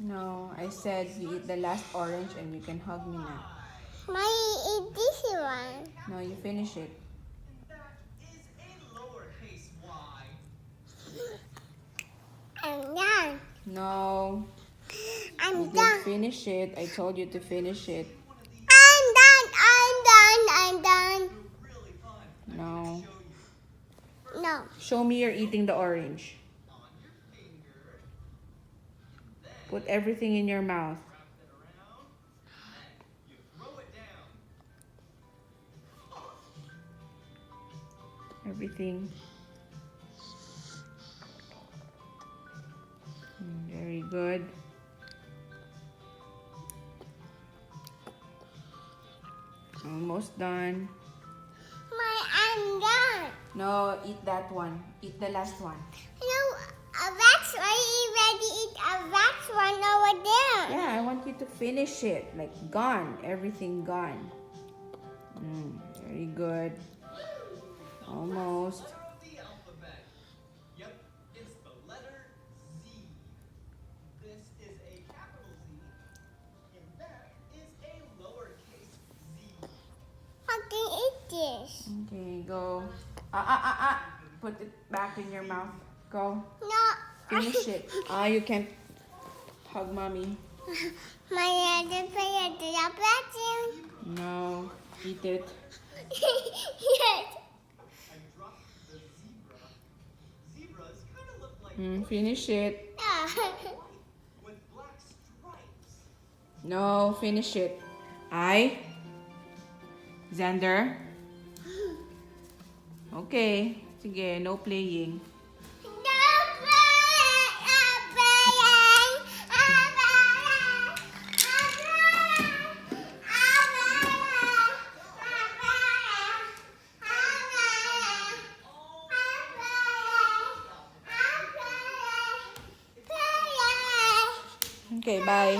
No, I said we eat the last orange and you can hug me now. My eat this one. No, you finish it. I'm done. No, I'm you done. didn't finish it. I told you to finish it. I'm done. I'm done. I'm done. No. No. Show me you're eating the orange. Put everything in your mouth. Everything. Very good. Almost done. I'm done. No, eat that one. Eat the last one. No, that's why you already eat that's one over there. Yeah, I want you to finish it. Like gone. Everything gone. Very good. Almost. How can you eat this? Okay, go. Put it back in your mouth. Go. No. Finish it. You can't hug mommy. My other player did a vacuum. No, eat it. Yes. Finish it. Yeah. No, finish it. Xander. Okay. Sige, no playing. Okay, bye.